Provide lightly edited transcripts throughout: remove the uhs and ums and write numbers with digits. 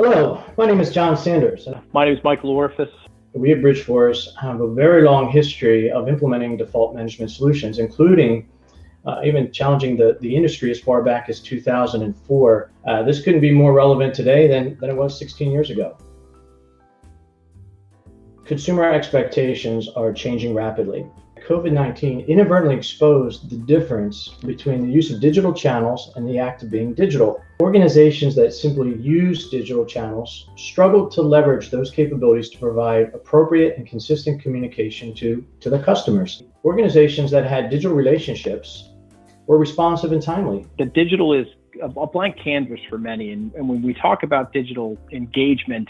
Hello, my name is John Sanders. My name is Michael Orphis. We at Bridgeforce have a very long history of implementing default management solutions, including even challenging the industry as far back as 2004. This couldn't be more relevant today than it was 16 years ago. Consumer expectations are changing rapidly. COVID-19 inadvertently exposed the difference between the use of digital channels and the act of being digital. Organizations that simply use digital channels struggled to leverage those capabilities to provide appropriate and consistent communication to their customers. Organizations that had digital relationships were responsive and timely. The digital is a blank canvas for many. And when we talk about digital engagement,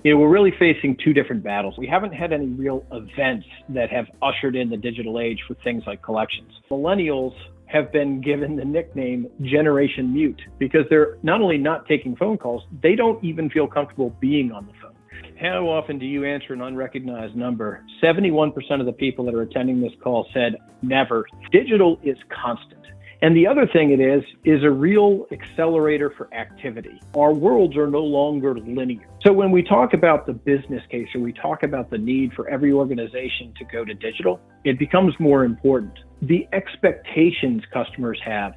we're really facing two different battles. We haven't had any real events that have ushered in the digital age for things like collections. Millennials have been given the nickname Generation Mute because they're not only not taking phone calls, they don't even feel comfortable being on the phone. How often do you answer an unrecognized number? 71% of the people that are attending this call said never. Digital is constant. And the other thing it is a real accelerator for activity. Our worlds are no longer linear. So when we talk about the business case or we talk about the need for every organization to go to digital, it becomes more important. The expectations customers have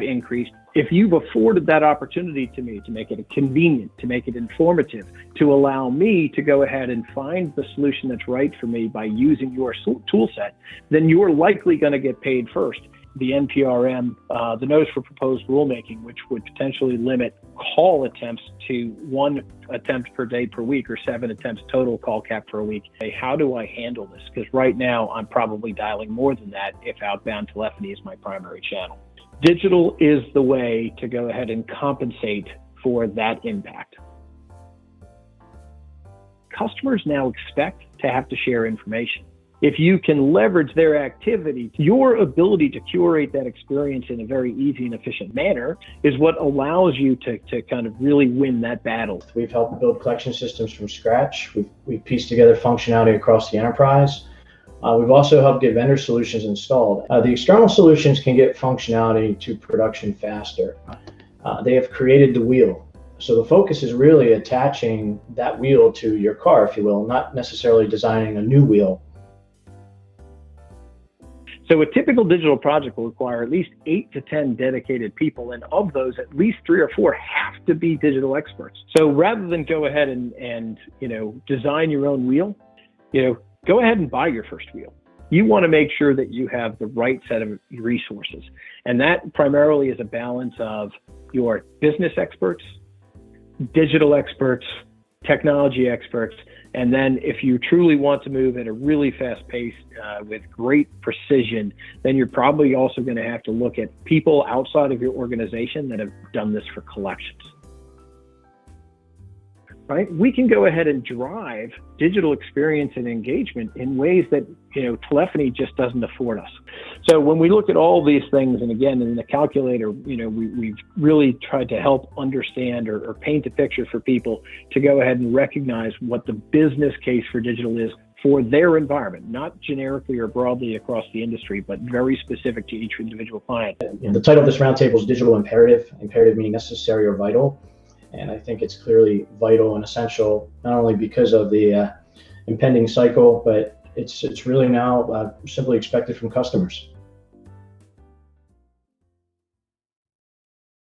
increased. If you've afforded that opportunity to me to make it convenient, to make it informative, to allow me to go ahead and find the solution that's right for me by using your tool set, then you're likely going to get paid first. The NPRM, the Notice for Proposed Rulemaking, which would potentially limit call attempts to 1 attempt per day per week or 7 attempts total call cap per week. How do I handle this? Because right now I'm probably dialing more than that if outbound telephony is my primary channel. Digital is the way to go ahead and compensate for that impact. Customers now expect to have to share information. If you can leverage their activity, your ability to curate that experience in a very easy and efficient manner is what allows you to kind of really win that battle. We've helped build collection systems from scratch. We've pieced together functionality across the enterprise. We've also helped get vendor solutions installed. The external solutions can get functionality to production faster. They have created the wheel. So the focus is really attaching that wheel to your car, if you will, not necessarily designing a new wheel. So a typical digital project will require at least 8 to 10 dedicated people, and of those, at least 3 or 4 have to be digital experts. So rather than go ahead and design your own wheel, go ahead and buy your first wheel. You want to make sure that you have the right set of resources, and that primarily is a balance of your business experts, digital experts, technology experts, and then if you truly want to move at a really fast pace with great precision, then you're probably also going to have to look at people outside of your organization that have done this for collections. Right? We can go ahead and drive digital experience and engagement in ways that telephony just doesn't afford us. So when we look at all these things, and again in the calculator, we've really tried to help understand or paint a picture for people to go ahead and recognize what the business case for digital is for their environment, not generically or broadly across the industry, but very specific to each individual client. The title of this roundtable is Digital Imperative, imperative meaning necessary or vital. And I think it's clearly vital and essential, not only because of the impending cycle, but it's really now simply expected from customers.